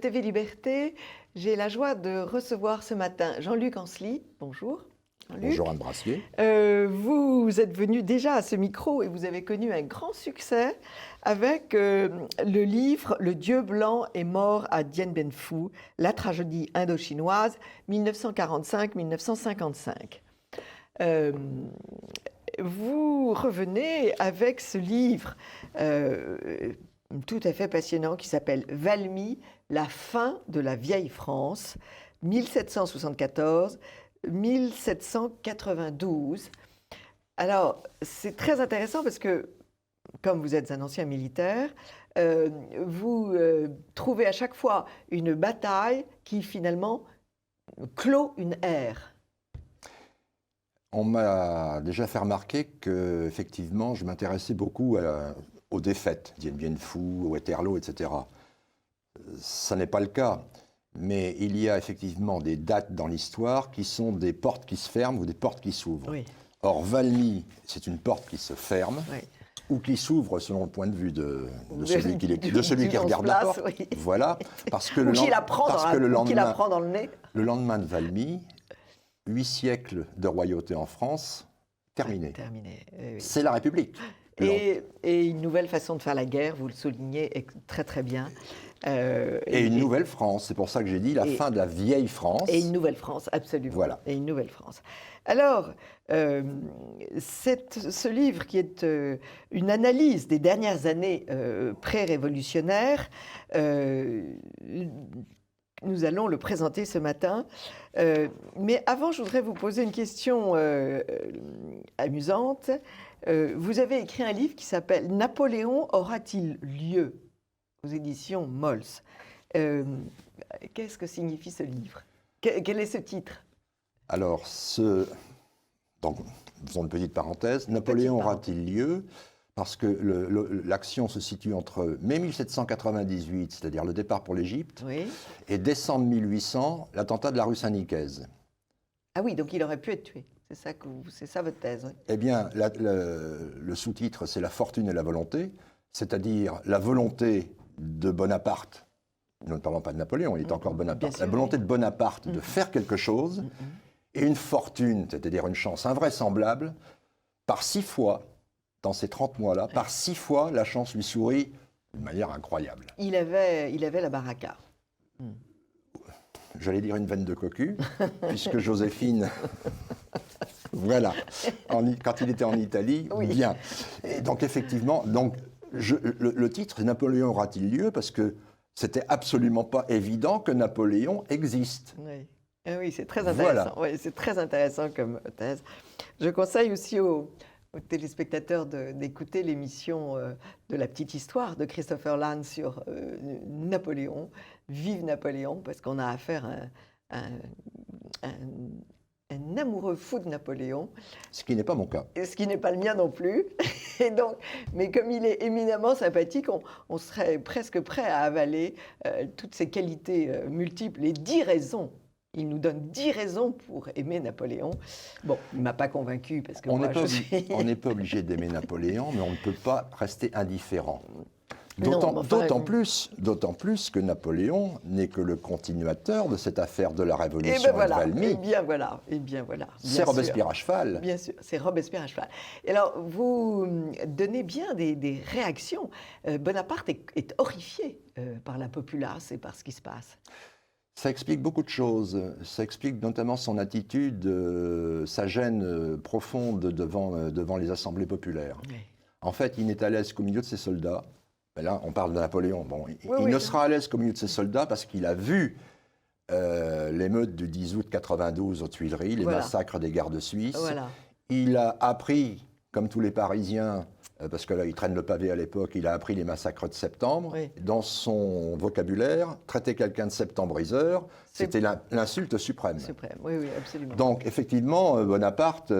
TV Liberté, j'ai la joie de recevoir ce matin Jean-Luc Ancelis. Bonjour. Bonjour Anne Brassier. Vous êtes venu déjà à ce micro et vous avez connu un grand succès avec le livre « Le Dieu blanc est mort à Dien Bien Phu, la tragédie indochinoise 1945-1955 ». Vous revenez avec ce livre tout à fait passionnant qui s'appelle « Valmy, la fin de la vieille France, 1774-1792 ». Alors, c'est très intéressant parce que, comme vous êtes un ancien militaire, vous trouvez à chaque fois une bataille qui, finalement, clôt une ère. On m'a déjà fait remarquer qu'effectivement, je m'intéressais beaucoup aux défaites, Dien Bien Phu, Waterloo, etc. Ça n'est pas le cas, mais il y a effectivement des dates dans l'histoire qui sont des portes qui se ferment ou des portes qui s'ouvrent. Oui. Or, Valmy, c'est une porte qui se ferme, oui, ou qui s'ouvre selon le point de vue de celui qui regarde la porte. Oui. Voilà, parce que le lendemain de Valmy, 8 siècles de royauté en France, terminé. Terminé. Oui. C'est la République. Et une nouvelle façon de faire la guerre, vous le soulignez très très bien. Et une nouvelle France, c'est pour ça que j'ai dit la fin de la vieille France. Et une nouvelle France, absolument. Voilà. Et une nouvelle France. Alors, ce livre qui est une analyse des dernières années pré-révolutionnaires, nous allons le présenter ce matin. Mais avant, je voudrais vous poser une question amusante. Vous avez écrit un livre qui s'appelle « Napoléon aura-t-il lieu ?» aux éditions Mols. Qu'est-ce que signifie ce livre? Quel est ce titre? Alors, donc, faisons une petite parenthèse. Napoléon aura-t-il lieu? Parce que l'action se situe entre mai 1798, c'est-à-dire le départ pour l'Égypte, oui, et décembre 1800, l'attentat de la rue Saint-Nicaise. Ah oui, donc il aurait pu être tué. C'est ça votre thèse, oui. Eh bien, le sous-titre, c'est « La fortune et la volonté », c'est-à-dire la volonté de Bonaparte, nous ne parlons pas de Napoléon, il est encore Bonaparte, sûr, la volonté de Bonaparte de faire quelque chose, et une fortune, c'est-à-dire une chance invraisemblable, par 6 fois, dans ces 30 mois-là, par 6 fois, la chance lui sourit d'une manière incroyable. Il avait la baraka. J'allais dire une veine de cocu, puisque Joséphine, voilà, quand il était en Italie, oui, bien. Et donc effectivement, le titre, c'est « Napoléon aura-t-il lieu ?» parce que c'était absolument pas évident que Napoléon existe. Oui, oui, c'est très intéressant. Voilà. Oui, c'est très intéressant comme thèse. Je conseille aussi aux téléspectateurs d'écouter l'émission de La Petite Histoire de Christopher Lannes sur Napoléon, Vive Napoléon, parce qu'on a affaire à un amoureux fou de Napoléon. Ce qui n'est pas mon cas. Et ce qui n'est pas le mien non plus. Et donc, mais comme il est éminemment sympathique, on serait presque prêt à avaler toutes ses qualités multiples, les 10 raisons. Il nous donne 10 raisons pour aimer Napoléon. Bon, il ne m'a pas convaincu parce que on n'est pas obligé d'aimer Napoléon, mais on ne peut pas rester indifférent. D'autant plus que Napoléon n'est que le continuateur de cette affaire de la Révolution de Valmy. Et bien voilà. C'est Robespierre à cheval. Bien sûr, c'est Robespierre à cheval. Et alors, vous donnez bien des réactions. Bonaparte est horrifié par la populace et par ce qui se passe. Ça explique beaucoup de choses. Ça explique notamment son attitude, sa gêne profonde devant les assemblées populaires. Oui. En fait, il n'est à l'aise qu'au milieu de ses soldats. Mais là, on parle de Napoléon. Bon, il ne sera à l'aise qu'au milieu de ses soldats parce qu'il a vu l'émeute du 10 août 92 aux Tuileries, les massacres des gardes suisses. Voilà. Il a appris, comme tous les Parisiens, parce que là, il traîne le pavé à l'époque, il a appris les massacres de septembre. Oui. Dans son vocabulaire, traiter quelqu'un de septembriseur, c'était l'insulte suprême. Oui, absolument. Donc, effectivement, Bonaparte...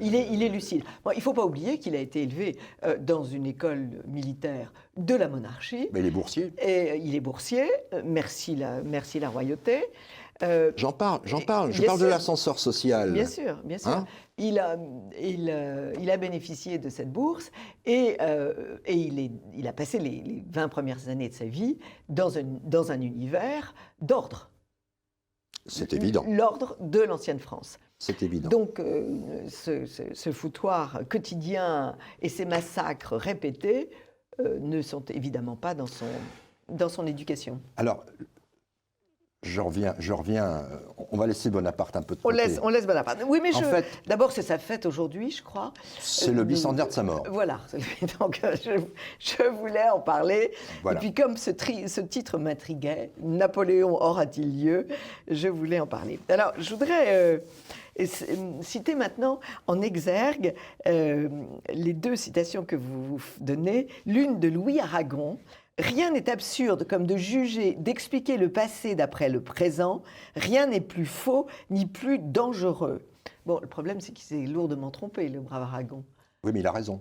Il est lucide. Bon, il ne faut pas oublier qu'il a été élevé dans une école militaire de la monarchie. Mais il est boursier. Et il est boursier, merci la royauté. J'en parle. Je parle de l'ascenseur social. Bien sûr, bien sûr. Hein? Il a bénéficié de cette bourse et il a passé les 20 premières années de sa vie dans un univers d'ordre. C'est évident. L'ordre de l'ancienne France. C'est évident. Donc, ce foutoir quotidien et ces massacres répétés ne sont évidemment pas dans son éducation. Alors, je reviens. On va laisser Bonaparte un peu de côté. On laisse Bonaparte. Oui, mais d'abord, c'est sa fête aujourd'hui, je crois. C'est le bicentenaire de sa mort. Voilà. Donc, je voulais en parler. Voilà. Et puis, comme ce titre m'intriguait, Napoléon aura-t-il lieu, je voulais en parler. Alors, je voudrais citer maintenant en exergue les deux citations que vous donnez. L'une de Louis Aragon. Rien n'est absurde comme de juger, d'expliquer le passé d'après le présent. Rien n'est plus faux ni plus dangereux. Bon, le problème, c'est qu'il s'est lourdement trompé, le brave Aragon. Oui, mais il a raison.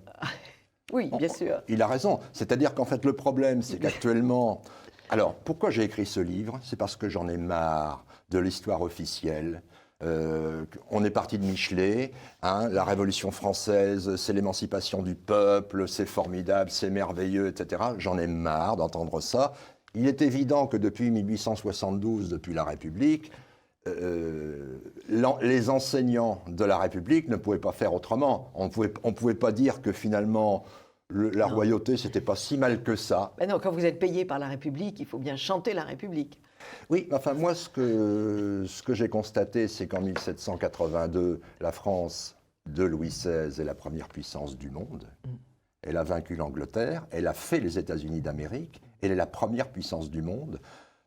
Oui, bien sûr. Il a raison. C'est-à-dire qu'en fait, le problème, c'est qu'actuellement... Alors, pourquoi j'ai écrit ce livre? C'est parce que j'en ai marre de l'histoire officielle. On est parti de Michelet, hein, la Révolution française, c'est l'émancipation du peuple, c'est formidable, c'est merveilleux, etc. J'en ai marre d'entendre ça. Il est évident que depuis 1872, depuis la République, les enseignants de la République ne pouvaient pas faire autrement. On pouvait pas dire que finalement la royauté, c'était pas si mal que ça. Ben non, quand vous êtes payé par la République, il faut bien chanter la République. Oui, enfin moi, ce que j'ai constaté, c'est qu'en 1782, la France de Louis XVI est la première puissance du monde. Elle a vaincu l'Angleterre, elle a fait les États-Unis d'Amérique, elle est la première puissance du monde.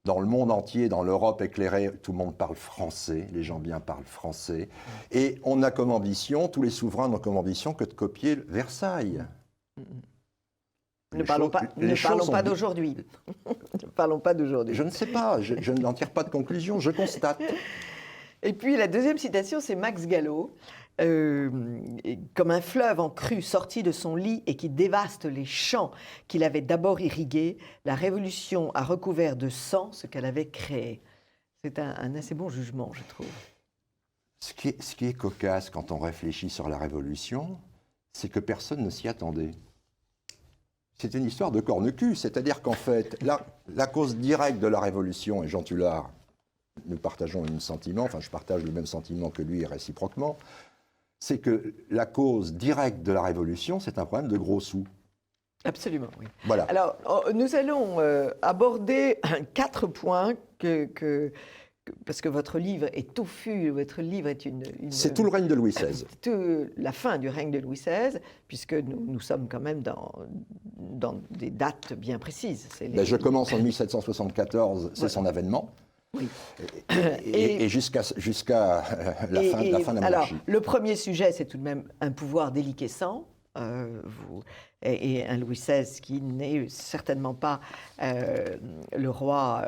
Dans le monde entier, dans l'Europe éclairée, tout le monde parle français, les gens bien parlent français. Et on a comme ambition, tous les souverains n'ont comme ambition que de copier Versailles. Ne parlons pas d'aujourd'hui. Ne parlons pas d'aujourd'hui. Je ne sais pas, je n'en tire pas de conclusion, je constate. Et puis la deuxième citation, c'est Max Gallo. Comme un fleuve en crue sorti de son lit et qui dévaste les champs qu'il avait d'abord irrigués, la Révolution a recouvert de sang ce qu'elle avait créé. C'est un assez bon jugement, je trouve. Ce qui est cocasse quand on réfléchit sur la Révolution, c'est que personne ne s'y attendait. C'est une histoire de corne-cul, c'est-à-dire qu'en fait, la cause directe de la Révolution, et Jean Tullard, nous partageons le même sentiment, enfin je partage le même sentiment que lui et réciproquement, c'est que la cause directe de la Révolution, c'est un problème de gros sous. Absolument, oui. Voilà. Alors, nous allons aborder 4 points parce que votre livre est touffu, votre livre est c'est tout le règne de Louis XVI. La fin du règne de Louis XVI, puisque nous sommes quand même dans des dates bien précises. Je commence en 1774, c'est son avènement. Oui. Et jusqu'à la fin de la monarchie. Alors, le premier sujet, c'est tout de même un pouvoir déliquescent. Et un Louis XVI qui n'est certainement pas le roi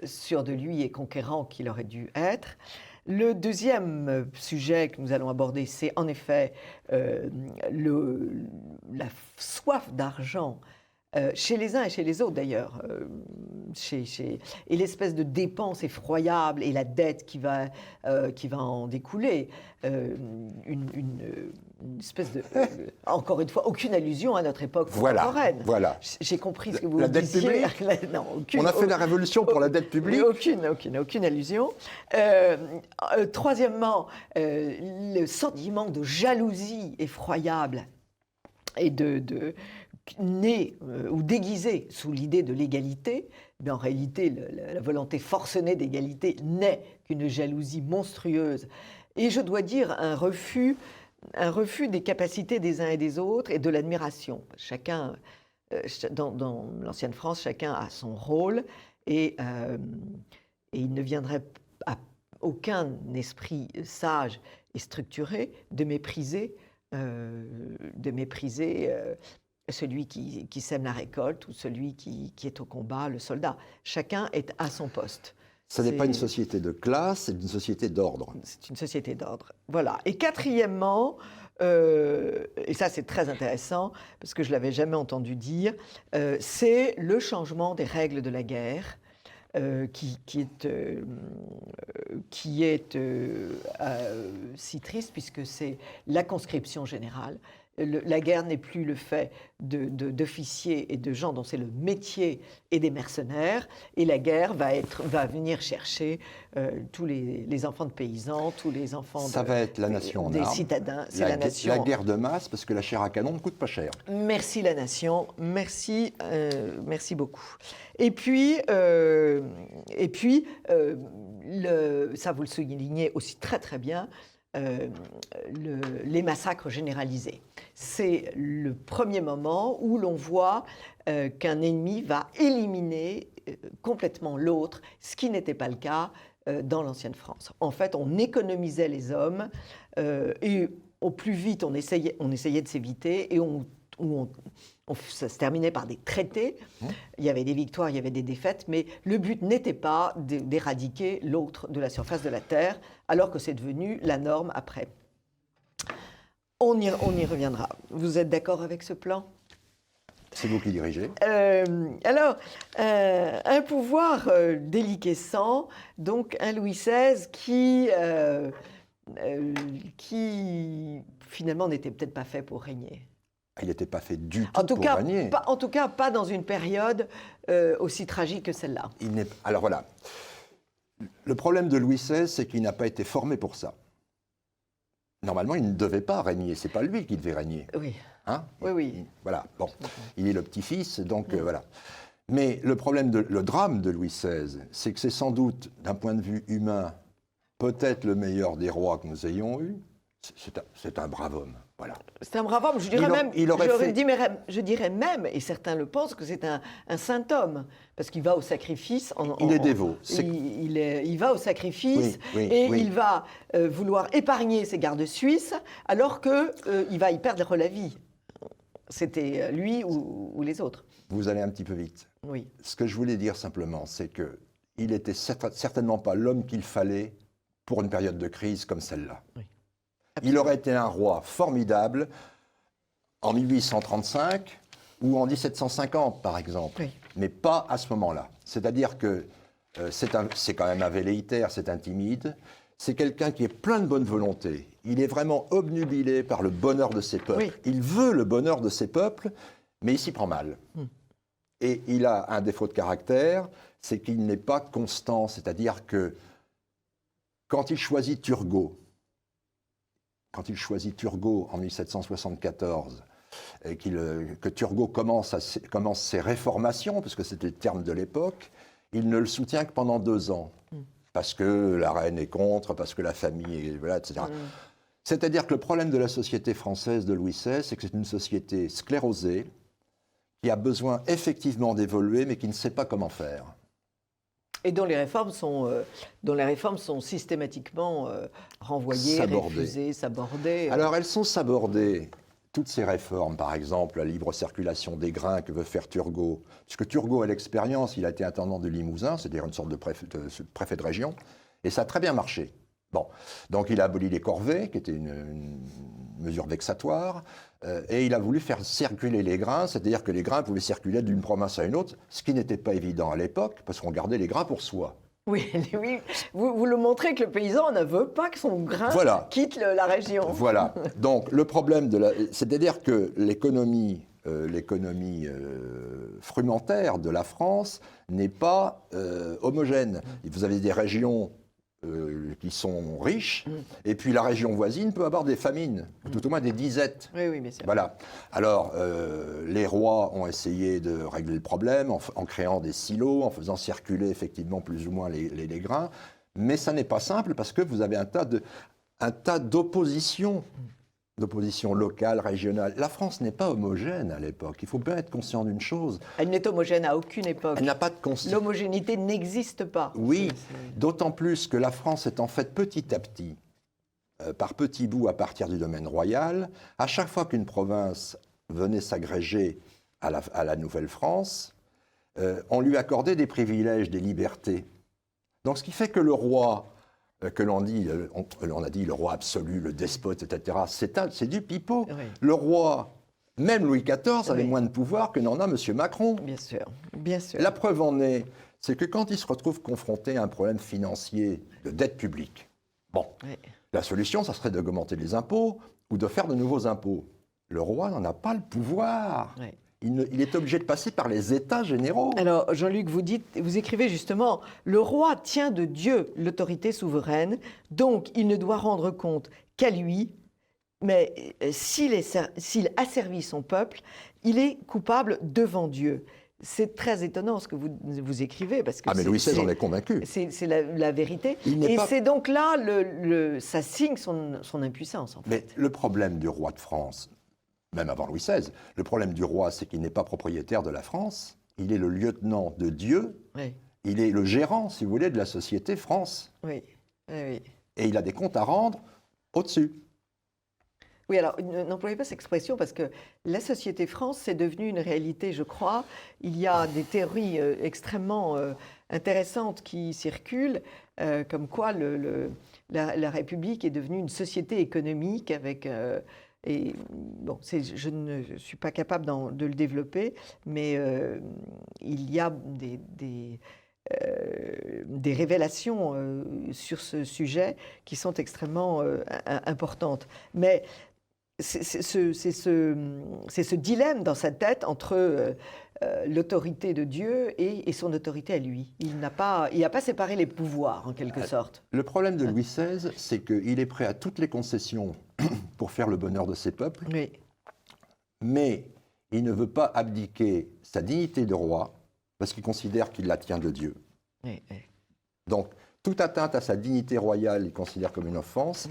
sûr de lui et conquérant qu'il aurait dû être. Le deuxième sujet que nous allons aborder, c'est en effet la soif d'argent chez les uns et chez les autres d'ailleurs, et l'espèce de dépense effroyable et la dette qui va en découler, une espèce de... encore une fois, aucune allusion à notre époque contemporaine. Voilà. J'ai compris ce que vous la dette disiez. Publique. Non, on a fait la révolution pour la dette publique. Aucune allusion. Troisièmement, le sentiment de jalousie effroyable et né ou déguisé sous l'idée de l'égalité, mais en réalité, la volonté forcenée d'égalité n'est qu'une jalousie monstrueuse. Et je dois dire un refus des capacités des uns et des autres et de l'admiration. Chacun, dans l'ancienne France, chacun a son rôle et il ne viendrait à aucun esprit sage et structuré de mépriser celui qui sème la récolte ou celui qui est au combat, le soldat. Chacun est à son poste. Ce n'est pas une société de classe, c'est une société d'ordre. C'est une société d'ordre. Voilà. Et quatrièmement, et ça c'est très intéressant, parce que je ne l'avais jamais entendu dire, c'est le changement des règles de la guerre, qui est qui est si triste, puisque c'est la conscription générale. La guerre n'est plus le fait d'officiers et de gens dont c'est le métier et des mercenaires, et la guerre va venir chercher tous les enfants de paysans, tous les enfants Ça va être la nation en des armes. citadins. C'est la guerre de masse, parce que la chair à canon ne coûte pas cher. Merci la nation, merci beaucoup. Et puis ça vous le soulignez aussi très très bien, les massacres généralisés. C'est le premier moment où l'on voit qu'un ennemi va éliminer complètement l'autre, ce qui n'était pas le cas dans l'ancienne France. En fait, on économisait les hommes et au plus vite, on essayait de s'éviter et ça se terminait par des traités. Il y avait des victoires, il y avait des défaites, mais le but n'était pas d'éradiquer l'autre de la surface de la Terre, alors que c'est devenu la norme après. On y reviendra. Vous êtes d'accord avec ce plan ? C'est vous qui dirigez. Alors, un pouvoir déliquescent, donc un Louis XVI qui finalement n'était peut-être pas fait pour régner. Il n'était pas fait du tout pour régner. En tout cas, pas dans une période aussi tragique que celle-là. Alors voilà, le problème de Louis XVI, c'est qu'il n'a pas été formé pour ça. Normalement, il ne devait pas régner, c'est pas lui qui devait régner. Oui. Hein ? Oui. Voilà, bon, il est le petit-fils, donc voilà. Mais le drame de Louis XVI, c'est que c'est sans doute, d'un point de vue humain, peut-être le meilleur des rois que nous ayons eu. C'est un brave homme, voilà. C'est un brave homme, je dirais même, et certains le pensent, que c'est un saint homme, parce qu'il va au sacrifice. Il est dévot. Il va au sacrifice il va vouloir épargner ses gardes suisses, alors qu'il va y perdre la vie. C'était lui ou les autres. Vous allez un petit peu vite. Oui. Ce que je voulais dire simplement, c'est qu'il n'était certainement pas l'homme qu'il fallait pour une période de crise comme celle-là. Oui. Il aurait été un roi formidable en 1835 ou en 1750, par exemple, mais pas à ce moment-là. C'est-à-dire que c'est quand même un velléitaire, c'est un timide, c'est quelqu'un qui est plein de bonne volonté. Il est vraiment obnubilé par le bonheur de ses peuples. Oui. Il veut le bonheur de ses peuples, mais il s'y prend mal. Et il a un défaut de caractère, c'est qu'il n'est pas constant. C'est-à-dire que quand il choisit Turgot en 1774, et que Turgot commence ses réformations, parce que c'était le terme de l'époque, il ne le soutient que pendant 2 ans. Parce que la reine est contre, parce que la famille est... Voilà, etc. C'est-à-dire que le problème de la société française de Louis XVI, c'est que c'est une société sclérosée, qui a besoin effectivement d'évoluer, mais qui ne sait pas comment faire. Et dont les réformes sont systématiquement renvoyées, refusées, sabordées. Alors elles sont sabordées. Toutes ces réformes, par exemple, la libre circulation des grains que veut faire Turgot, puisque Turgot a l'expérience, il a été intendant de Limousin, c'est-à-dire une sorte de préfet de région, et ça a très bien marché. Bon, donc il a aboli les corvées, qui était une mesure vexatoire, et il a voulu faire circuler les grains, c'est-à-dire que les grains pouvaient circuler d'une province à une autre, ce qui n'était pas évident à l'époque, parce qu'on gardait les grains pour soi. Oui. Vous le montrez que le paysan ne veut pas que son grain quitte la région. Voilà. Donc le problème c'est-à-dire que l'économie frumentaire de la France n'est pas homogène. Vous avez des régions qui sont riches, et puis la région voisine peut avoir des famines, tout au moins des disettes. Oui, bien sûr. Voilà. Alors, les rois ont essayé de régler le problème en créant des silos, en faisant circuler effectivement plus ou moins les grains, mais ça n'est pas simple parce que vous avez un tas d'oppositions locale, régionale. La France n'est pas homogène à l'époque. Il faut bien être conscient d'une chose. Elle n'est homogène à aucune époque. Elle n'a pas de L'homogénéité n'existe pas. Oui, d'autant plus que la France est en fait petit à petit, par petits bouts à partir du domaine royal, à chaque fois qu'une province venait s'agréger à la Nouvelle-France, on lui accordait des privilèges, des libertés. Donc ce qui fait que le roi... que l'on a dit le roi absolu, le despote, etc., c'est du pipeau. Oui. Le roi, même Louis XIV, avait moins de pouvoir que n'en a M. Macron. Bien sûr, bien sûr. La preuve en est, c'est que quand il se retrouve confronté à un problème financier de dette publique, la solution, ça serait d'augmenter les impôts ou de faire de nouveaux impôts. Le roi n'en a pas le pouvoir. Oui. Il est obligé de passer par les États généraux. Alors, Jean-Luc, vous écrivez justement « Le roi tient de Dieu l'autorité souveraine, donc il ne doit rendre compte qu'à lui, mais s'il asservit son peuple, il est coupable devant Dieu. » C'est très étonnant ce que vous écrivez. Parce que mais Louis XVI en est convaincu. C'est la vérité. Et c'est donc là, ça signe son impuissance, en fait. Mais le problème du roi de France, même avant Louis XVI, le problème du roi, c'est qu'il n'est pas propriétaire de la France. Il est le lieutenant de Dieu. Oui. Il est le gérant, si vous voulez, de la société France. Oui. Oui. Et il a des comptes à rendre au-dessus. Oui, alors n'employez pas cette expression parce que la société France, c'est devenu une réalité, je crois. Il y a des théories extrêmement intéressantes qui circulent, comme quoi la République est devenue une société économique avec... Et bon, je ne suis pas capable de le développer, mais il y a des révélations sur ce sujet qui sont extrêmement importantes. Mais c'est ce dilemme dans sa tête entre l'autorité de Dieu et son autorité à lui. Il n'a pas séparé les pouvoirs, en quelque sorte. Le problème de Louis XVI, c'est qu'il est prêt à toutes les concessions pour faire le bonheur de ses peuples, oui. Mais il ne veut pas abdiquer sa dignité de roi parce qu'il considère qu'il la tient de Dieu. Oui. Donc, toute atteinte à sa dignité royale, il considère comme une offense,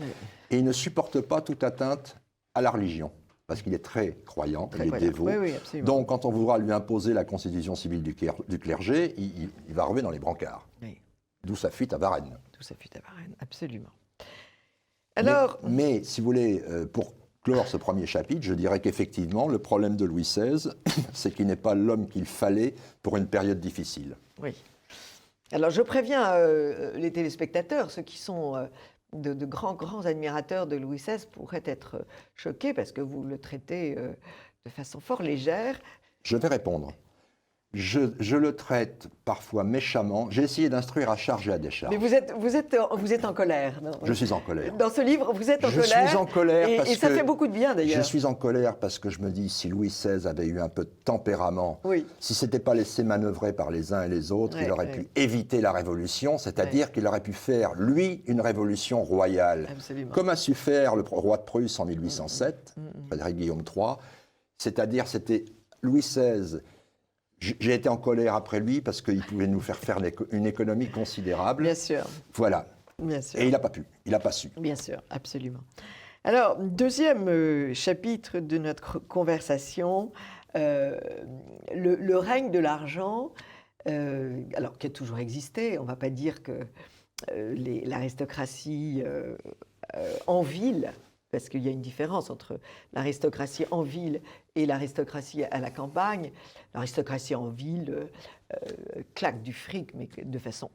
et il ne supporte pas toute atteinte à la religion, parce qu'il est très croyant, il est dévot. Oui, donc, quand on voudra lui imposer la constitution civile du clergé, il va arriver dans les brancards. Oui. D'où sa fuite à Varennes. Absolument. Alors... mais si vous voulez, pour clore ce premier chapitre, je dirais qu'effectivement, le problème de Louis XVI, c'est qu'il n'est pas l'homme qu'il fallait pour une période difficile. Oui. Alors, je préviens les téléspectateurs, ceux qui sont de grands admirateurs de Louis XVI pourraient être choqués parce que vous le traitez de façon fort légère. Je vais répondre. Je le traite parfois méchamment. J'ai essayé d'instruire à charge et à décharge. Mais vous êtes en colère. Non? Je suis en colère. Dans ce livre, vous êtes en colère. Je suis en colère et ça fait beaucoup de bien, d'ailleurs. Je suis en colère parce que je me dis, si Louis XVI avait eu un peu de tempérament, oui. si ce n'était pas laissé manœuvrer par les uns et les autres, il aurait pu éviter la révolution, c'est-à-dire qu'il aurait pu faire, lui, une révolution royale. Absolument. Comme a su faire le roi de Prusse en 1807, Frédéric Guillaume III. C'est-à-dire, c'était Louis XVI... J'ai été en colère après lui parce qu'il pouvait nous faire une économie considérable. Bien sûr. Voilà. Bien sûr. Et il n'a pas pu, il n'a pas su. Bien sûr, absolument. Alors, deuxième chapitre de notre conversation, le règne de l'argent, alors qui a toujours existé. On ne va pas dire que l'aristocratie en ville, parce qu'il y a une différence entre l'aristocratie en ville et l'aristocratie à la campagne. L'aristocratie en ville claque du fric, mais de façon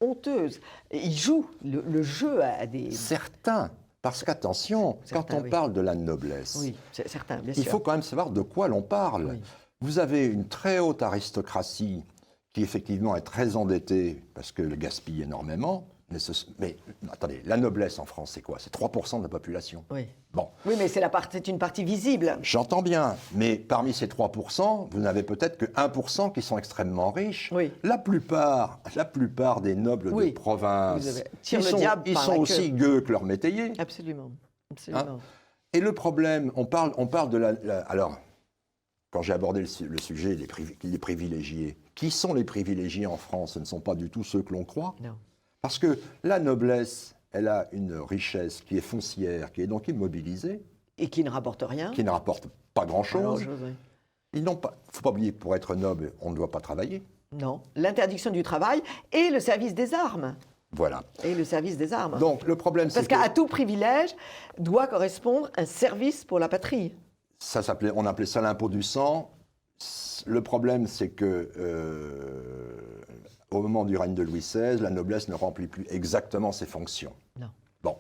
honteuse. Et il joue le jeu à des... Certains, parce qu'attention, quand on parle de la noblesse, oui, certains, bien sûr. Il faut quand même savoir de quoi l'on parle. Oui. Vous avez une très haute aristocratie qui effectivement est très endettée parce qu'elle gaspille énormément. Mais attendez, la noblesse en France, c'est quoi? C'est 3% de la population. Oui. Bon. Oui, mais c'est une partie visible. J'entends bien, mais parmi ces 3%, vous n'avez peut-être que 1% qui sont extrêmement riches. Oui. La plupart des nobles de province, ils sont aussi gueux que leurs métayers. Absolument. Hein? Et le problème, on parle de alors, quand j'ai abordé le sujet des privilégiés, qui sont les privilégiés en France? Ce ne sont pas du tout ceux que l'on croit. Non. Parce que la noblesse, elle a une richesse qui est foncière, qui est donc immobilisée. Et qui ne rapporte rien. Qui ne rapporte pas grand-chose. Il ne faut pas oublier que pour être noble, on ne doit pas travailler. Non. L'interdiction du travail et le service des armes. Voilà. Et le service des armes. Donc le problème, c'est parce qu'à tout privilège doit correspondre un service pour la patrie. On appelait ça l'impôt du sang. Le problème, c'est que... au moment du règne de Louis XVI, la noblesse ne remplit plus exactement ses fonctions. Non. Bon.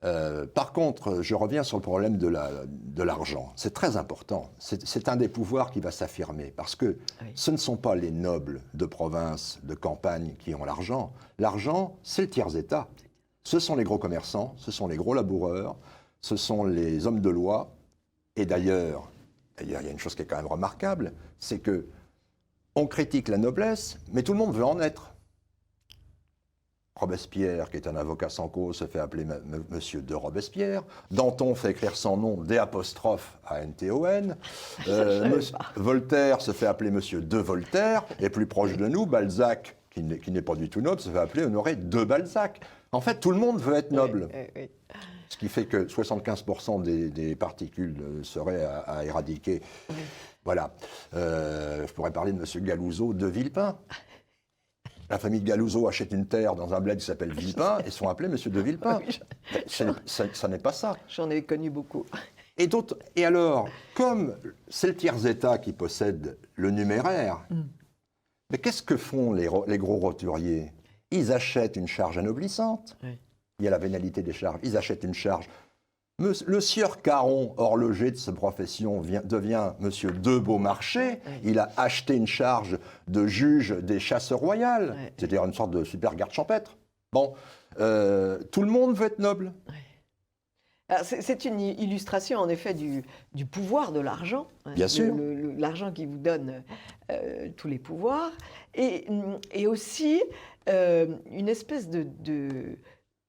Par contre, je reviens sur le problème de l'argent. C'est très important. C'est un des pouvoirs qui va s'affirmer parce que ce ne sont pas les nobles de province, de campagne qui ont l'argent. L'argent, c'est le tiers-État. Ce sont les gros commerçants, ce sont les gros laboureurs, ce sont les hommes de loi. Et d'ailleurs, il y a une chose qui est quand même remarquable, c'est que on critique la noblesse, mais tout le monde veut en être. Robespierre, qui est un avocat sans cause, se fait appeler Monsieur de Robespierre. Danton fait écrire son nom D''ANTON. Voltaire se fait appeler Monsieur de Voltaire. Et plus proche de nous, Balzac, qui n'est pas du tout noble, se fait appeler Honoré de Balzac. En fait, tout le monde veut être noble. Oui. Ce qui fait que 75% des particules seraient à éradiquer. Oui. Voilà. Je pourrais parler de Monsieur Galouzeau de Villepin. La famille de Galouzeau achète une terre dans un bled qui s'appelle Villepin et sont appelés Monsieur de Villepin. Ça n'est pas ça. J'en ai connu beaucoup. Et alors, comme c'est le tiers-État qui possède le numéraire, mais qu'est-ce que font les gros roturiers? Ils achètent une charge anoblissante. Oui. Il y a la vénalité des charges. Ils achètent une charge. Le sieur Caron, horloger de sa profession, devient Monsieur de Beaumarchais. Oui. Il a acheté une charge de juge des chasses royales, oui. C'est-à-dire une sorte de super garde champêtre. Bon, tout le monde veut être noble. Oui. C'est une illustration, en effet, du pouvoir de l'argent. Bien sûr. L'argent qui vous donne tous les pouvoirs. Et aussi une espèce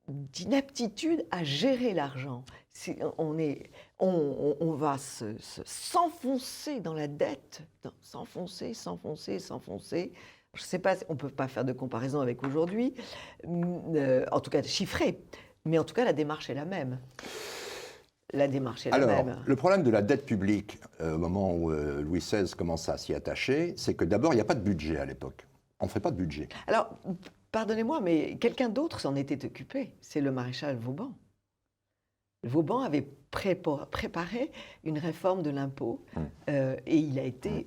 d'inaptitude à gérer l'argent. On va s'enfoncer dans la dette, s'enfoncer. Je ne sais pas, on ne peut pas faire de comparaison avec aujourd'hui, en tout cas chiffrée, mais en tout cas la démarche est la même. Alors, le problème de la dette publique, au moment où Louis XVI commence à s'y attacher, c'est que d'abord, il n'y a pas de budget à l'époque. On ne fait pas de budget. Alors, pardonnez-moi, mais quelqu'un d'autre s'en était occupé. C'est le maréchal Vauban. Vauban avait préparé une réforme de l'impôt et il a été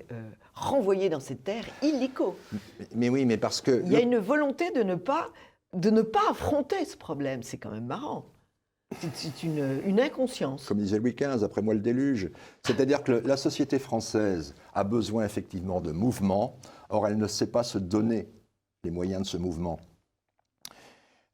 renvoyé dans ses terres illico. Mais oui, mais parce que... Il y a une volonté de ne pas affronter ce problème. C'est quand même marrant. C'est une inconscience. Comme disait Louis XV, après moi le déluge. C'est-à-dire que la société française a besoin effectivement de mouvement, or elle ne sait pas se donner les moyens de ce mouvement.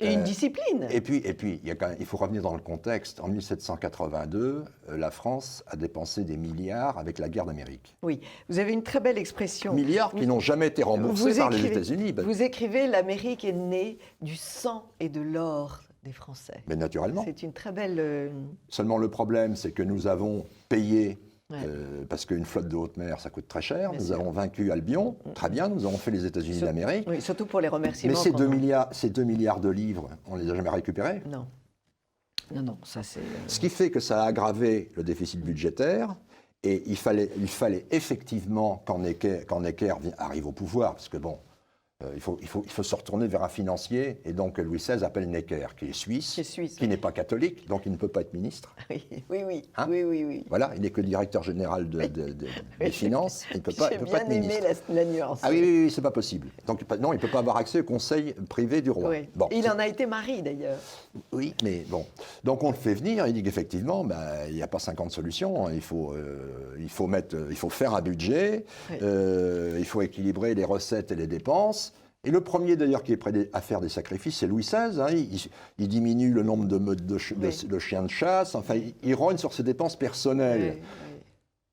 Et une discipline. Et puis il faut revenir dans le contexte. En 1782, la France a dépensé des milliards avec la guerre d'Amérique. Oui, vous avez une très belle expression. Milliards qui n'ont jamais été remboursés par les États-Unis. Vous écrivez « L'Amérique est née du sang et de l'or des Français ». Mais naturellement. C'est une très belle... Seulement le problème, c'est que nous avons payé... parce qu'une flotte de haute mer, ça coûte très cher. Nous avons vaincu Albion, très bien, nous avons fait les États-Unis d'Amérique. Oui, surtout pour les remerciements. Mais ces 2 milliards de livres, on ne les a jamais récupérés. Non, ça c'est... Ce qui fait que ça a aggravé le déficit budgétaire, et il fallait effectivement qu'en Necker arrive au pouvoir, parce que bon, il faut se retourner vers un financier, et donc Louis XVI appelle Necker, qui est suisse, qui n'est pas catholique, donc il ne peut pas être ministre. Oui. Voilà, il n'est que directeur général des finances, il ne peut pas être ministre. J'ai bien aimé la nuance. Ah oui, c'est pas possible. Donc non, il ne peut pas avoir accès au conseil privé du roi. Oui. Bon, il en a été mari d'ailleurs. Oui, mais bon. Donc on le fait venir, il dit qu'effectivement, il n'y a pas 50 solutions, hein. Il faut faire un budget, il faut équilibrer les recettes et les dépenses. Et le premier, d'ailleurs, qui est prêt à faire des sacrifices, c'est Louis XVI. Hein. Il diminue le nombre de meutes de chiens de chasse. Enfin, il rogne sur ses dépenses personnelles. Oui.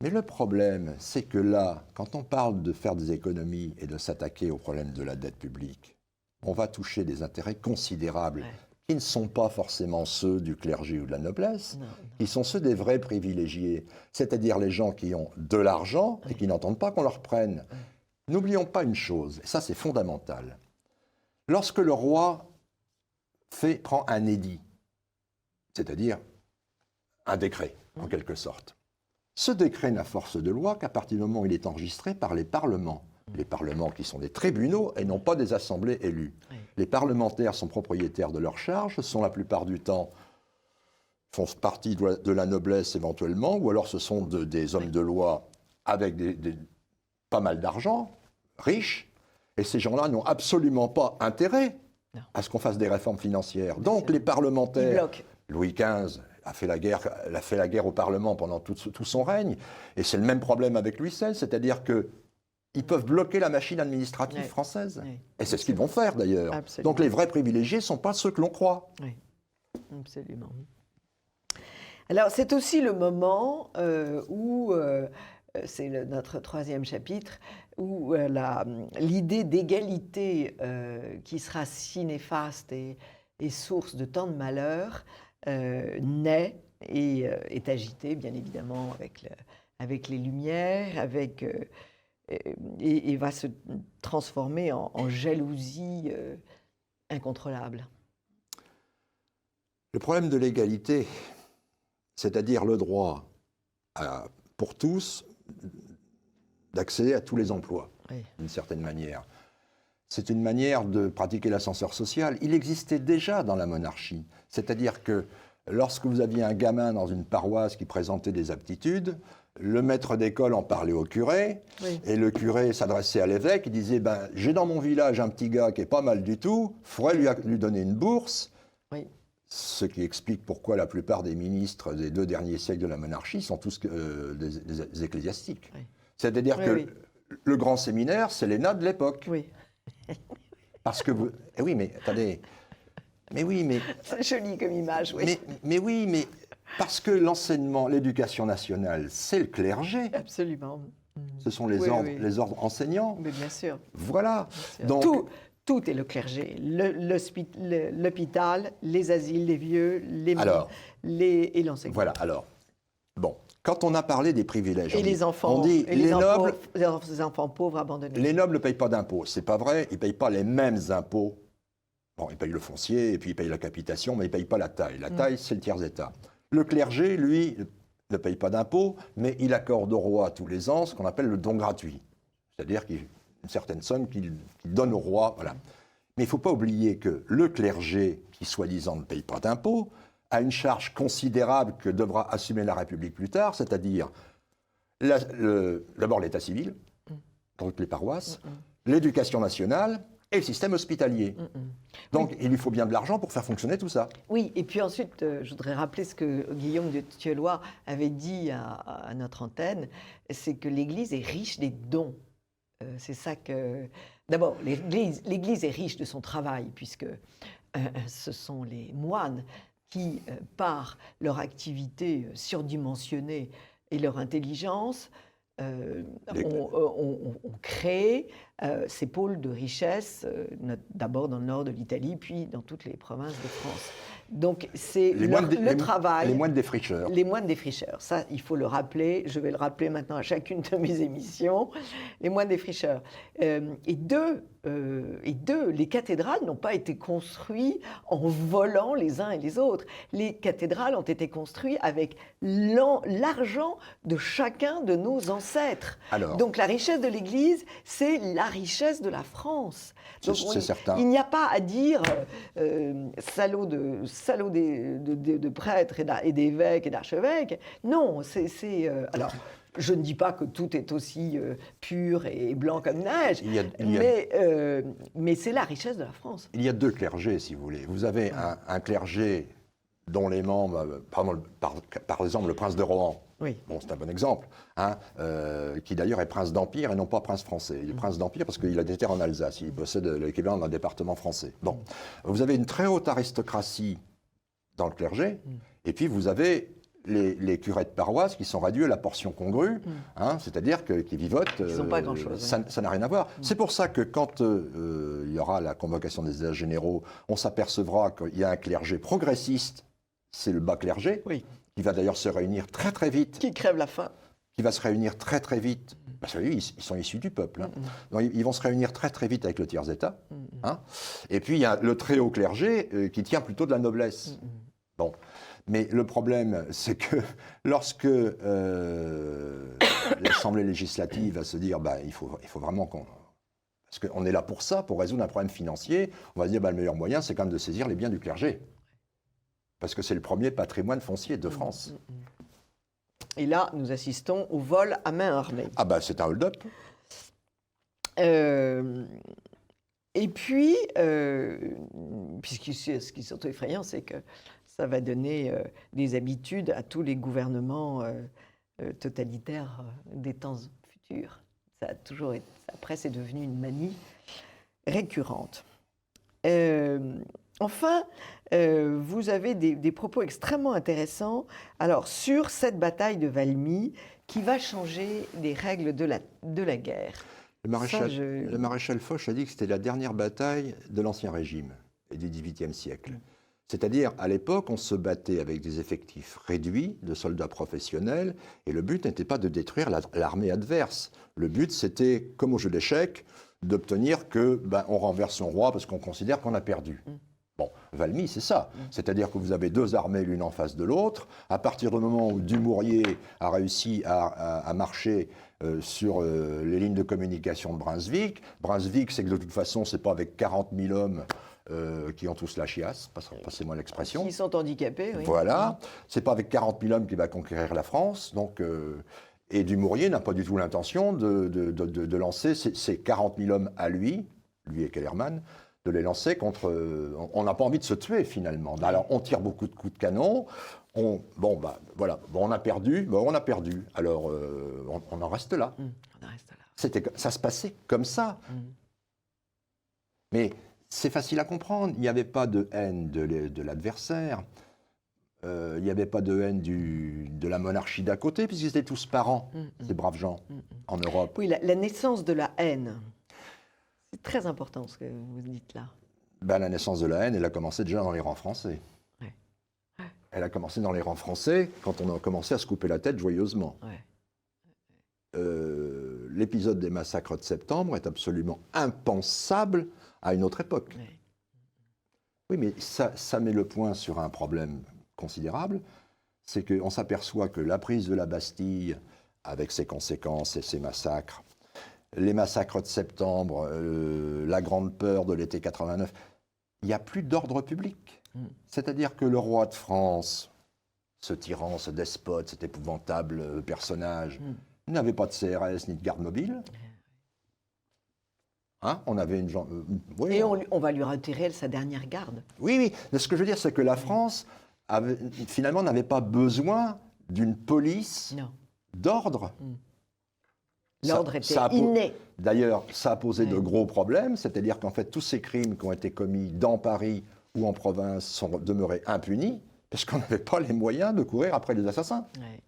Mais le problème, c'est que là, quand on parle de faire des économies et de s'attaquer au problème de la dette publique, on va toucher des intérêts considérables qui ne sont pas forcément ceux du clergé ou de la noblesse, qui sont ceux des vrais privilégiés, c'est-à-dire les gens qui ont de l'argent et qui n'entendent pas qu'on leur prenne. N'oublions pas une chose, et ça c'est fondamental. Lorsque le roi prend un édit, c'est-à-dire un décret, en quelque sorte, ce décret n'a force de loi qu'à partir du moment où il est enregistré par les parlements. Les parlements qui sont des tribunaux et non pas des assemblées élues. Oui. Les parlementaires sont propriétaires de leurs charges, sont la plupart du temps font partie de la noblesse éventuellement, ou alors ce sont des hommes de loi avec pas mal d'argent, riches, et ces gens-là n'ont absolument pas intérêt à ce qu'on fasse des réformes financières. Donc les parlementaires Louis XV a fait la guerre au Parlement pendant tout son règne, et c'est le même problème avec Louis XVI, c'est-à-dire qu'ils peuvent bloquer la machine administrative française. Oui. Et c'est ce qu'ils vont faire d'ailleurs. Absolument. Donc les vrais privilégiés ne sont pas ceux que l'on croit. Oui, absolument. Alors c'est aussi le moment où, c'est notre 3e chapitre, où l'idée d'égalité qui sera si néfaste et source de tant de malheur naît et est agitée, bien évidemment, avec les Lumières, et va se transformer en jalousie incontrôlable. Le problème de l'égalité, c'est-à-dire le droit pour tous d'accéder à tous les emplois, d'une certaine manière. C'est une manière de pratiquer l'ascenseur social. Il existait déjà dans la monarchie. C'est-à-dire que lorsque vous aviez un gamin dans une paroisse qui présentait des aptitudes, le maître d'école en parlait au curé, et le curé s'adressait à l'évêque, il disait « j'ai dans mon village un petit gars qui est pas mal du tout, il faudrait lui donner une bourse ». Ce qui explique pourquoi la plupart des ministres des 2 derniers siècles de la monarchie sont tous des ecclésiastiques. C'est-à-dire que le grand séminaire, c'est l'ENA de l'époque. Oui. Parce que vous... oui, mais attendez... Mais oui, mais... C'est joli comme image, oui. Mais oui, mais parce que l'enseignement, l'éducation nationale, c'est le clergé. Absolument. Ce sont les ordres enseignants. Mais bien sûr. Voilà. Bien sûr. Donc, tout est le clergé. L'hôpital, les asiles, les vieux, et l'enseignement. Voilà, alors, bon, quand on a parlé des privilèges... Et les enfants, on dit, les enfants pauvres abandonnés. Les nobles ne payent pas d'impôts. C'est pas vrai, ils ne payent pas les mêmes impôts. Bon, ils payent le foncier, et puis ils payent la capitation, mais ils ne payent pas la taille. La taille, c'est le tiers-état. Le clergé, lui, ne paye pas d'impôts, mais il accorde au roi tous les ans ce qu'on appelle le don gratuit. C'est-à-dire une certaine somme qu'il donne au roi. Voilà. Mais il ne faut pas oublier que le clergé, qui soi-disant ne paye pas d'impôts, a une charge considérable que devra assumer la République plus tard, c'est-à-dire d'abord l'état civil, donc les paroisses, l'éducation nationale et le système hospitalier. Donc il lui faut bien de l'argent pour faire fonctionner tout ça. Oui, et puis ensuite, je voudrais rappeler ce que Guillaume de Thieulois avait dit à notre antenne, c'est que l'Église est riche des dons. C'est ça que... D'abord, l'Église est riche de son travail, puisque ce sont les moines qui, par leur activité surdimensionnée et leur intelligence, ont créé ces pôles de richesse, d'abord dans le nord de l'Italie, puis dans toutes les provinces de France. Donc c'est le travail. Les moines défricheurs. Les moines défricheurs, ça il faut le rappeler, je vais le rappeler maintenant à chacune de mes émissions, les moines défricheurs. Et les cathédrales n'ont pas été construites en volant les uns et les autres. Les cathédrales ont été construites avec l'argent de chacun de nos ancêtres. Alors, donc la richesse de l'Église, c'est la richesse de la France. C'est certain. Il n'y a pas à dire salaud de prêtres et d'évêques et d'archevêques. Non, alors, je ne dis pas que tout est aussi pur et blanc comme neige, mais c'est la richesse de la France. Il y a 2 clergés, si vous voulez. Vous avez un clergé dont les membres, par exemple le prince de Rohan, bon, c'est un bon exemple, qui d'ailleurs est prince d'Empire et non pas prince français. Il est prince d'Empire parce qu'il a des terres en Alsace, il possède l'équivalent d'un département français. Bon, vous avez une très haute aristocratie dans le clergé, et puis vous avez les curés de paroisse qui sont réduits à la portion congrue, c'est-à-dire qui vivotent. Ils n'ont pas grand-chose. Ça n'a rien à voir. C'est pour ça que quand il y aura la convocation des États généraux, on s'apercevra qu'il y a un clergé progressiste, c'est le bas clergé, qui va d'ailleurs se réunir très très vite. Qui crève la faim. Qui va se réunir très très vite. Parce que ils sont issus du peuple. Donc ils vont se réunir très très vite avec le tiers-état. Et puis il y a le très haut clergé qui tient plutôt de la noblesse. Bon. Mais le problème, c'est que lorsque l'Assemblée législative va se dire il faut vraiment qu'on... Parce qu'on est là pour ça, pour résoudre un problème financier, on va se dire le meilleur moyen, c'est quand même de saisir les biens du clergé. Parce que c'est le premier patrimoine foncier de France. Et là, nous assistons au vol à main armée. C'est un hold-up. Et puis, puisque ce qui est surtout effrayant, c'est que ça va donner des habitudes à tous les gouvernements totalitaires des temps futurs. Ça a toujours été, après, c'est devenu une manie récurrente. Enfin, vous avez des propos extrêmement intéressants alors, sur cette bataille de Valmy qui va changer les règles de la guerre. Le maréchal Foch a dit que c'était la dernière bataille de l'Ancien Régime et du XVIIIe siècle. C'est-à-dire, à l'époque, on se battait avec des effectifs réduits de soldats professionnels, et le but n'était pas de détruire l'armée adverse. Le but, c'était, comme au jeu d'échecs, d'obtenir que on renverse son roi parce qu'on considère qu'on a perdu. Bon, Valmy, c'est ça. C'est-à-dire que vous avez deux armées l'une en face de l'autre. À partir du moment où Dumouriez a réussi à marcher sur les lignes de communication de Brunswick, c'est que de toute façon, c'est pas avec 40 000 hommes qui ont tous la chiasse, passez-moi l'expression. Qui sont handicapés, oui. Voilà. C'est pas avec 40 000 hommes qu'il va conquérir la France. Donc, et Dumouriez n'a pas du tout l'intention de lancer ces 40 000 hommes à lui et Kellermann, de les lancer contre... on n'a pas envie de se tuer, finalement. Alors, on tire beaucoup de coups de canon. Voilà. On a perdu. On a perdu. Alors, on en reste là. On en reste là. Ça se passait comme ça. Mais c'est facile à comprendre. Il n'y avait pas de haine de l'adversaire. Il n'y avait pas de haine de la monarchie d'à côté, puisqu'ils étaient tous parents, ces braves gens, en Europe. Oui, la naissance de la haine. C'est très important ce que vous dites là. La naissance de la haine, elle a commencé déjà dans les rangs français. Ouais. Elle a commencé dans les rangs français quand on a commencé à se couper la tête joyeusement. Ouais. L'épisode des massacres de septembre est absolument impensable à une autre époque. Ouais. Oui, mais ça met le point sur un problème considérable, c'est qu'on s'aperçoit que la prise de la Bastille, avec ses conséquences et ses massacres, les massacres de septembre, la grande peur de l'été 89, il n'y a plus d'ordre public. C'est-à-dire que le roi de France, ce tyran, ce despote, cet épouvantable personnage, n'avait pas de CRS ni de garde mobile. On avait une et on va lui retirer sa dernière garde. Oui. Mais ce que je veux dire, c'est que la France, finalement, n'avait pas besoin d'une police d'ordre. L'ordre était inné. D'ailleurs, ça a posé de gros problèmes, c'est-à-dire qu'en fait, tous ces crimes qui ont été commis dans Paris ou en province sont demeurés impunis, parce qu'on n'avait pas les moyens de courir après les assassins. Ouais.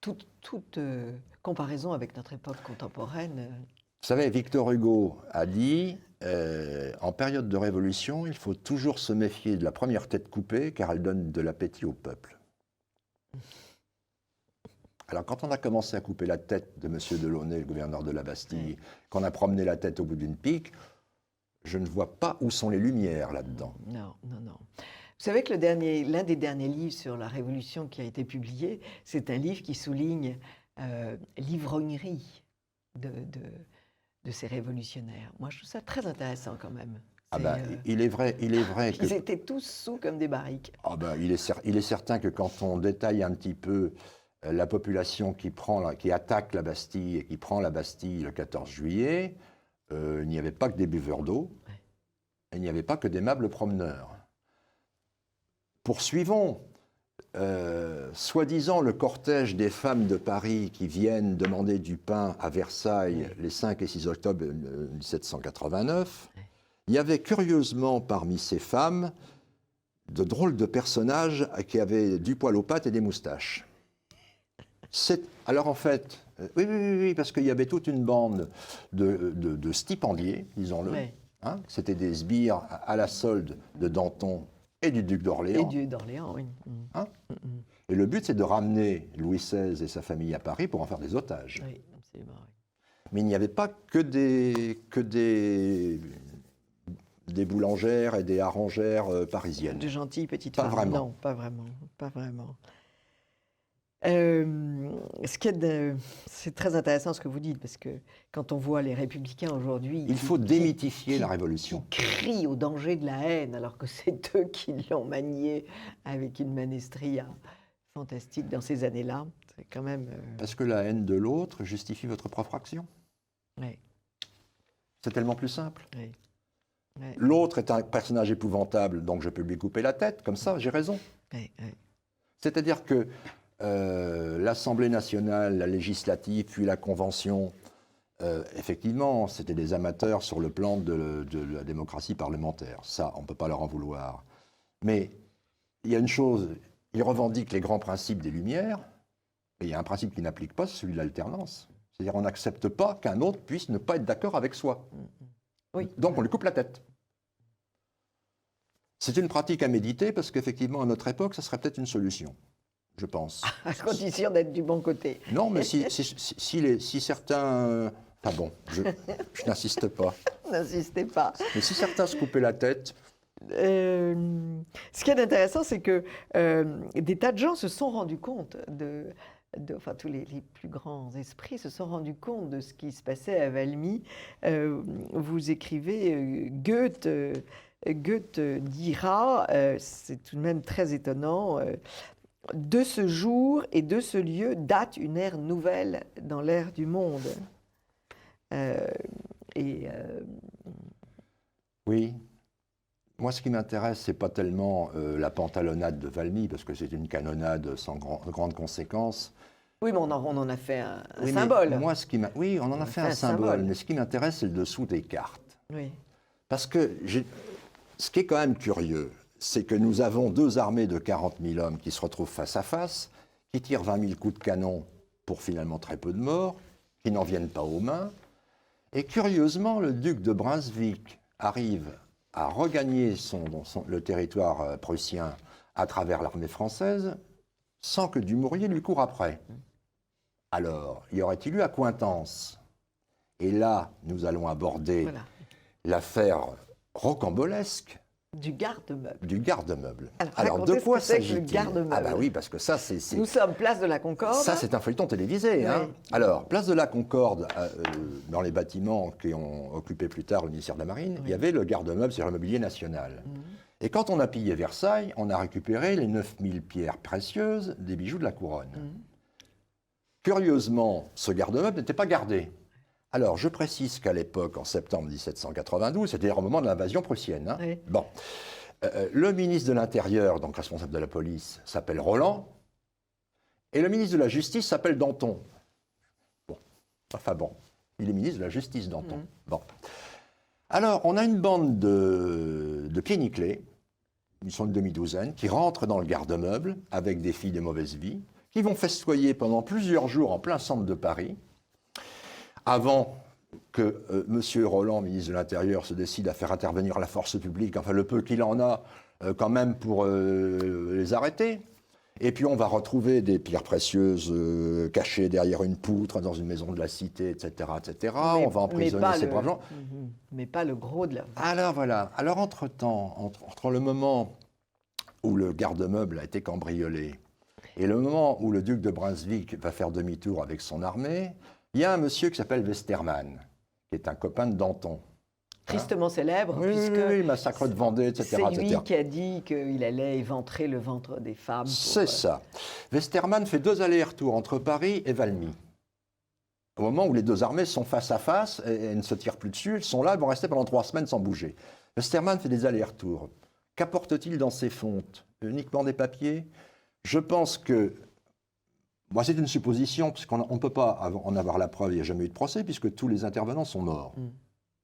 Toute comparaison avec notre époque contemporaine... Vous savez, Victor Hugo a dit, en période de révolution, il faut toujours se méfier de la première tête coupée, car elle donne de l'appétit au peuple. Alors, quand on a commencé à couper la tête de M. Delaunay, le gouverneur de la Bastille, qu'on a promené la tête au bout d'une pique, je ne vois pas où sont les lumières là-dedans. Non. Vous savez que l'un des derniers livres sur la Révolution qui a été publié, c'est un livre qui souligne l'ivrognerie de ces révolutionnaires. Moi, je trouve ça très intéressant quand même. Il est vrai que... Ils étaient tous saouls comme des barriques. Il est certain que quand on détaille un petit peu la population qui attaque la Bastille et qui prend la Bastille le 14 juillet, il n'y avait pas que des buveurs d'eau, il n'y avait pas que d'aimables promeneurs. Poursuivons. Soi-disant le cortège des femmes de Paris qui viennent demander du pain à Versailles les 5 et 6 octobre 1789, il y avait curieusement parmi ces femmes de drôles de personnages qui avaient du poil aux pattes et des moustaches. Alors en fait, oui, parce qu'il y avait toute une bande de stipendiés, disons-le. C'était des sbires à la solde de Danton et du duc d'Orléans. Et du d'Orléans, oui. Et le but, c'est de ramener Louis XVI et sa famille à Paris pour en faire des otages. Oui, absolument. Mais il n'y avait pas que des boulangères et des arrangères parisiennes. De gentilles petites femmes. Vraiment. Non, pas vraiment. C'est très intéressant ce que vous dites, parce que quand on voit les républicains aujourd'hui... Il faut démythifier la Révolution. Qui crient au danger de la haine, alors que c'est eux qui l'ont maniée avec une manestria fantastique dans ces années-là. C'est quand même... Parce que la haine de l'autre justifie votre propre action. Oui. C'est tellement plus simple. Oui. Ouais. L'autre est un personnage épouvantable, donc je peux lui couper la tête, comme ça, j'ai raison. Ouais, ouais. C'est-à-dire que l'Assemblée nationale, la législative, puis la Convention, effectivement, c'était des amateurs sur le plan de la démocratie parlementaire. Ça, on ne peut pas leur en vouloir. Mais il y a une chose, ils revendiquent les grands principes des Lumières, et il y a un principe qu'ils n'appliquent pas, c'est celui de l'alternance. C'est-à-dire qu'on n'accepte pas qu'un autre puisse ne pas être d'accord avec soi. Oui. Donc on lui coupe la tête. C'est une pratique à méditer parce qu'effectivement, à notre époque, ça serait peut-être une solution, je pense. À condition d'être du bon côté. Non, mais si certains... Enfin bon, je n'insiste pas. N'insistez pas. Mais si certains se coupaient la tête... Ce qui est intéressant, c'est que des tas de gens se sont rendus compte enfin, tous les plus grands esprits se sont rendus compte de ce qui se passait à Valmy. Vous écrivez Goethe dira, c'est tout de même très étonnant, de ce jour et de ce lieu date une ère nouvelle dans l'ère du monde. Oui. Moi, ce qui m'intéresse, c'est pas tellement la pantalonnade de Valmy, parce que c'est une canonnade sans grande conséquence. Oui, mais on en a fait un symbole. Moi, oui, on en a fait un symbole, mais ce qui m'intéresse, c'est le dessous des cartes. Oui. Parce que ce qui est quand même curieux, c'est que nous avons deux armées de 40 000 hommes qui se retrouvent face à face, qui tirent 20 000 coups de canon pour finalement très peu de morts, qui n'en viennent pas aux mains. Et curieusement, le duc de Brunswick arrive à regagner le territoire prussien à travers l'armée française sans que Dumouriez lui court après. Alors, y aurait-il eu accointance? Et là, nous allons aborder l'affaire rocambolesque du garde-meuble. Du garde-meuble. Alors de quoi s'agit-il? Le garde-meuble. Ah bah oui, parce que ça, c'est... Nous sommes place de la Concorde. Ça, c'est un feuilleton télévisé. Oui. Hein. Alors, place de la Concorde, dans les bâtiments qui ont occupé plus tard le ministère de la Marine, il y avait le garde-meuble sur le mobilier national. Et quand on a pillé Versailles, on a récupéré les 9000 pierres précieuses des bijoux de la couronne. Curieusement, ce garde-meuble n'était pas gardé. Alors, je précise qu'à l'époque, en septembre 1792, c'était au moment de l'invasion prussienne. Hein. Oui. Bon. Le ministre de l'Intérieur, donc responsable de la police, s'appelle Roland, et le ministre de la Justice s'appelle Danton. Bon. Enfin bon, il est ministre de la Justice, Danton. Bon. Alors, on a une bande de pieds nickelés, ils sont une demi-douzaine, qui rentrent dans le garde-meuble avec des filles de mauvaise vie, qui vont festoyer pendant plusieurs jours en plein centre de Paris, avant que M. Roland, ministre de l'Intérieur, se décide à faire intervenir la force publique, enfin le peu qu'il en a, quand même pour les arrêter. Et puis on va retrouver des pierres précieuses cachées derrière une poutre dans une maison de la cité, etc. etc. On va emprisonner ces braves gens. Mais pas le gros de la... Alors voilà. Alors entre-temps, entre le moment où le garde-meuble a été cambriolé et le moment où le duc de Brunswick va faire demi-tour avec son armée, il y a un monsieur qui s'appelle Westermann, qui est un copain de Danton. Tristement célèbre, oui, puisque oui, massacre de Vendée, etc. C'est lui qui a dit qu'il allait éventrer le ventre des femmes. C'est ça. Westermann fait 2 allers-retours entre Paris et Valmy. Au moment où les deux armées sont face à face et ne se tirent plus dessus, elles sont là, elles vont rester pendant 3 semaines sans bouger. Westermann fait des allers-retours. Qu'apporte-t-il dans ses fontes? Uniquement des papiers? Je pense que... Moi, c'est une supposition, puisqu'on ne peut pas en avoir la preuve, il n'y a jamais eu de procès, puisque tous les intervenants sont morts.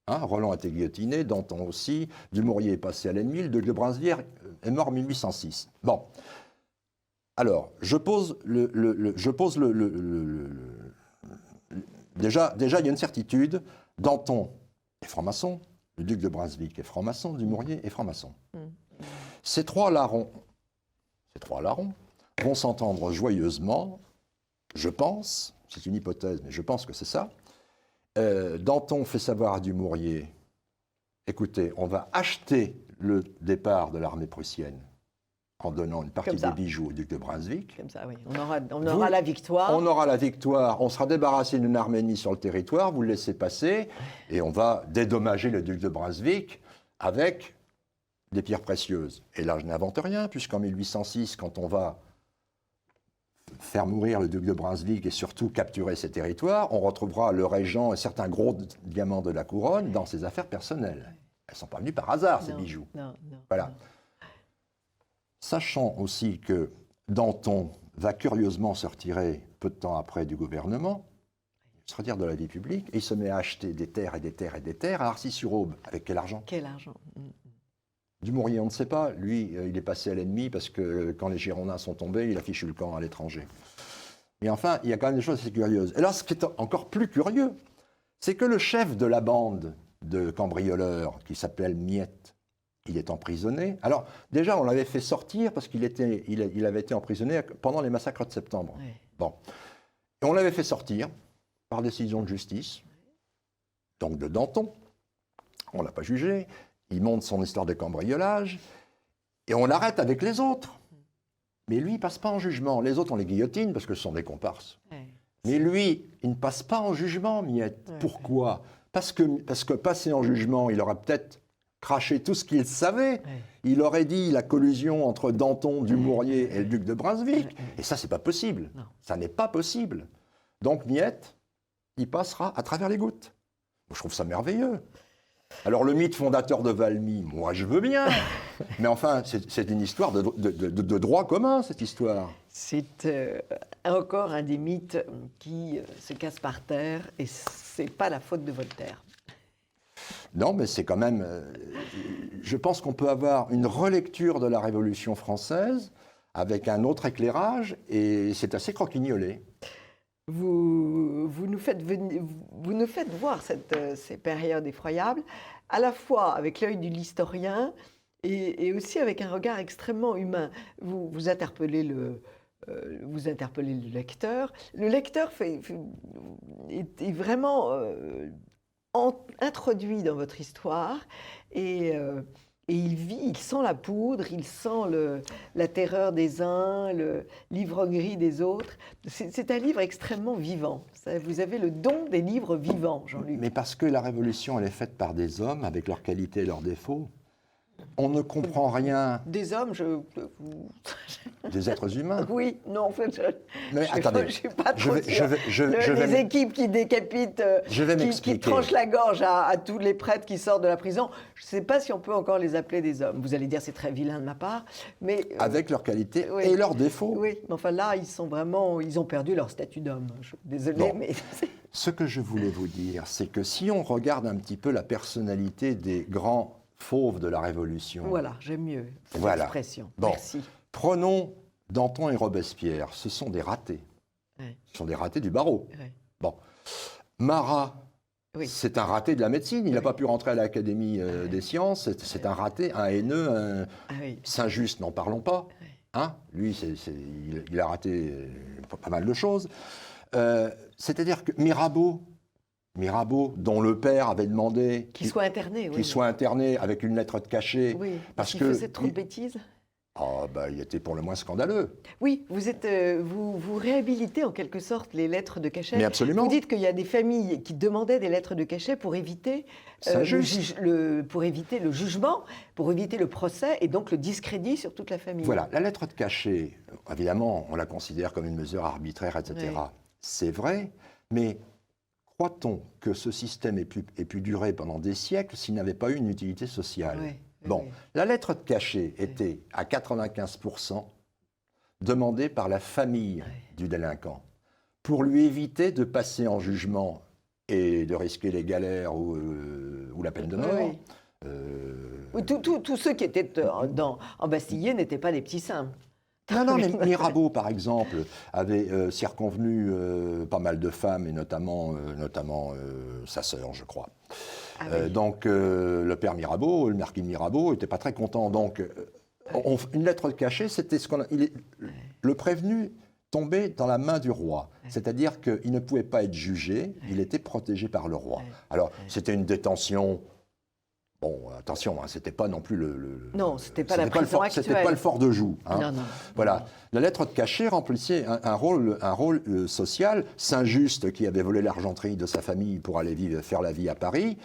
Hein, Roland a été guillotiné, Danton aussi, Dumouriez est passé à l'ennemi, le duc de Brunswick est mort en 1806. Bon. Alors, déjà, il y a une certitude, Danton est franc-maçon, le duc de Brunswick est franc-maçon, Dumouriez est franc-maçon. Ces trois larrons vont s'entendre joyeusement, je pense, c'est une hypothèse, mais je pense que c'est ça. Danton fait savoir à Dumouriez, écoutez, on va acheter le départ de l'armée prussienne en donnant une partie des bijoux au duc de Brunswick. Comme ça, oui. On aura la victoire. On aura la victoire, on sera débarrassé d'une armée ennemie sur le territoire, vous le laissez passer, et on va dédommager le duc de Brunswick avec des pierres précieuses. Et là, je n'invente rien, puisqu'en 1806, quand on va faire mourir le duc de Brunswick et surtout capturer ses territoires, on retrouvera le régent et certains gros diamants de la couronne dans ses affaires personnelles. Elles ne sont pas venues par hasard, ces bijoux. Non, voilà. Sachant aussi que Danton va curieusement se retirer peu de temps après du gouvernement, il se retire de la vie publique et il se met à acheter des terres et des terres et des terres à Arcis-sur-Aube. Avec quel argent? Quel argent? Dumouriez, on ne sait pas. Lui, il est passé à l'ennemi parce que quand les Girondins sont tombés, il a fichu le camp à l'étranger. Et enfin, il y a quand même des choses assez curieuses. Et là, ce qui est encore plus curieux, c'est que le chef de la bande de cambrioleurs, qui s'appelle Miette, il est emprisonné. Alors, déjà, on l'avait fait sortir parce qu'il avait été emprisonné pendant les massacres de septembre. Oui. Bon. Et on l'avait fait sortir par décision de justice, donc de Danton. On ne l'a pas jugé. Il monte son histoire de cambriolage et on l'arrête avec les autres. Mais lui, il ne passe pas en jugement. Les autres, on les guillotine parce que ce sont des comparses. Ouais. Mais lui, il ne passe pas en jugement, Miette. Ouais. Pourquoi ? Parce que passer en jugement, il aurait peut-être craché tout ce qu'il savait. Ouais. Il aurait dit la collusion entre Danton, Dumouriez et le duc de Brunswick. Et ça, c'est pas possible. Non. Ça n'est pas possible. Donc Miette, il passera à travers les gouttes. Je trouve ça merveilleux. Alors le mythe fondateur de Valmy, moi je veux bien. Mais enfin, c'est une histoire de droit commun, cette histoire. C'est encore un des mythes qui se casse par terre et c'est pas la faute de Voltaire. Non, mais c'est quand même... je pense qu'on peut avoir une relecture de la Révolution française avec un autre éclairage et c'est assez croquignolé. Vous nous faites voir ces périodes effroyables, à la fois avec l'œil de l'historien et aussi avec un regard extrêmement humain. Vous interpellez le lecteur. Le lecteur est vraiment introduit dans votre histoire et il vit, il sent la poudre, il sent la terreur des uns, l'ivrognerie des autres. C'est un livre extrêmement vivant. Vous avez le don des livres vivants, Jean-Luc. Mais parce que la Révolution, elle est faite par des hommes, avec leurs qualités et leurs défauts. On ne comprend rien. Des hommes, Des êtres humains. Oui, non, en fait, attendez, je suis pas trop les équipes qui décapitent, qui tranchent la gorge à tous les prêtres qui sortent de la prison, je ne sais pas si on peut encore les appeler des hommes. Vous allez dire c'est très vilain de ma part, mais... Avec leurs qualités et leurs défauts. Oui, mais enfin là, ils ont perdu leur statut d'homme. Désolée, mais... Ce que je voulais vous dire, c'est que si on regarde un petit peu la personnalité des grands fauves de la Révolution. Voilà, j'aime mieux cette expression. Bon, merci. Prenons Danton et Robespierre. Ce sont des ratés. Ouais. Ce sont des ratés du barreau. Ouais. Bon. Marat, c'est un raté de la médecine. Il n'a pas pu rentrer à l'Académie des sciences. C'est un raté, un haineux, Saint-Just, n'en parlons pas. Hein? Lui, il a raté pas mal de choses. C'est-à-dire que Mirabeau, dont le père avait demandé qu'il soit interné, qu'il soit interné avec une lettre de cachet, parce qu'il faisait trop de bêtises. Il était pour le moins scandaleux. Oui, vous réhabilitez en quelque sorte les lettres de cachet. Mais absolument. Vous dites qu'il y a des familles qui demandaient des lettres de cachet pour éviter le jugement, pour éviter le procès et donc le discrédit sur toute la famille. Voilà, la lettre de cachet, évidemment, on la considère comme une mesure arbitraire, etc. Oui. C'est vrai, mais croit-on que ce système ait pu durer pendant des siècles s'il n'avait pas eu une utilité sociale ? Oui. Bon, la lettre de cachet était à 95% demandée par la famille du délinquant pour lui éviter de passer en jugement et de risquer les galères ou la peine de mort. Oui. Tous ceux qui étaient embastillés n'étaient pas des petits saints. Non, mais Mirabeau, par exemple, avait circonvenu pas mal de femmes, et notamment sa sœur, je crois. Donc, le père Mirabeau, le marquis de Mirabeau, n'était pas très content. Donc, une lettre de cachet, c'était le prévenu tombait dans la main du roi. C'est-à-dire qu'il ne pouvait pas être jugé, il était protégé par le roi. Alors, c'était une détention... Bon, attention, c'était pas non plus Non, c'était pas la prison actuelle. C'était pas le fort de Joux. Non. Voilà. La lettre de cachet remplissait un rôle social. Saint-Just, qui avait volé l'argenterie de sa famille pour aller faire la vie à Paris,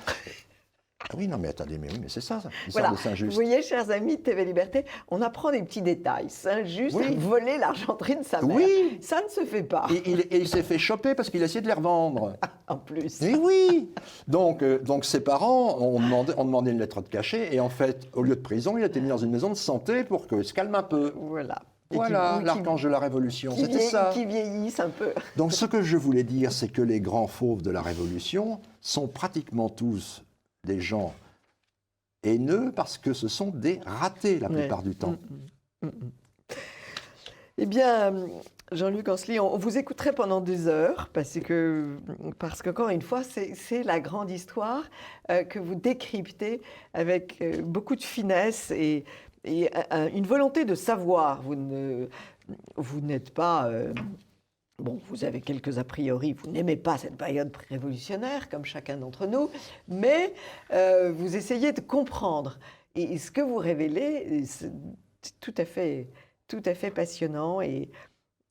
Ah oui, non, mais attendez, mais c'est ça, Voilà. l'histoire de Saint-Just. Vous voyez, chers amis de TV Liberté, on apprend des petits détails. Saint-Just a volé l'argenterie de sa mère. Oui. Ça ne se fait pas. Et il s'est fait choper parce qu'il a essayé de les revendre. En plus. Et oui. Donc ses parents ont demandé une lettre de cachet, et en fait, au lieu de prison, il a été mis dans une maison de santé pour qu'il se calme un peu. Voilà. Voilà, l'archange de la Révolution, c'était ça. Qui vieillissent un peu. Donc ce que je voulais dire, c'est que les grands fauves de la Révolution sont pratiquement tous des gens haineux parce que ce sont des ratés la plupart du temps. Eh bien, Jean-Luc Ancelis, on vous écouterait pendant des heures parce qu'encore une fois, c'est la grande histoire que vous décryptez avec beaucoup de finesse et une volonté de savoir. Vous n'êtes pas... Bon, vous avez quelques a priori, vous n'aimez pas cette période révolutionnaire, comme chacun d'entre nous, mais vous essayez de comprendre. Et ce que vous révélez, c'est tout à fait passionnant, et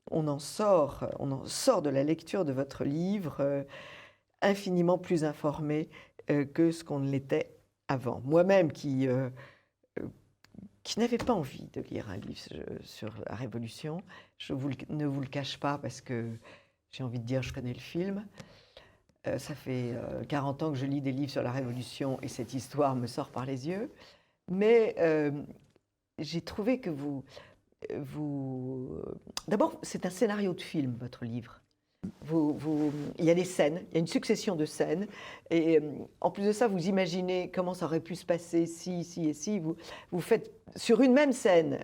on en sort de la lecture de votre livre infiniment plus informé que ce qu'on ne l'était avant. Moi-même qui n'avais pas envie de lire un livre sur la Révolution. Ne vous le cache pas parce que j'ai envie de dire je connais le film. Ça fait 40 ans que je lis des livres sur la Révolution et cette histoire me sort par les yeux. Mais j'ai trouvé que D'abord, c'est un scénario de film, votre livre. Il y a des scènes, il y a une succession de scènes, et en plus de ça, vous imaginez comment ça aurait pu se passer si. Vous faites sur une même scène,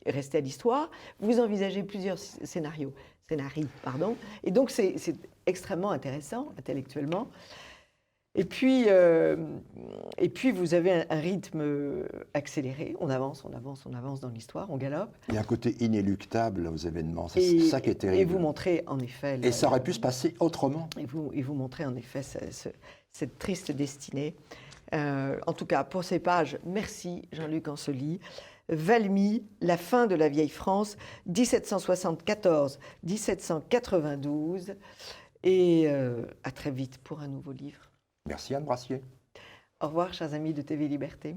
restez à l'histoire, vous envisagez plusieurs scénarii, et donc c'est extrêmement intéressant intellectuellement. Et puis vous avez un rythme accéléré, on avance dans l'histoire, on galope. Il y a un côté inéluctable aux événements, c'est ça qui est terrible. Et vous montrez en effet... Et ça aurait pu se passer autrement. Et vous montrez en effet cette triste destinée. En tout cas, pour ces pages, merci Jean-Luc Ancelis. Valmy, la fin de la vieille France, 1774-1792. Et à très vite pour un nouveau livre. Merci Anne Brassier. Au revoir, chers amis de TV Liberté.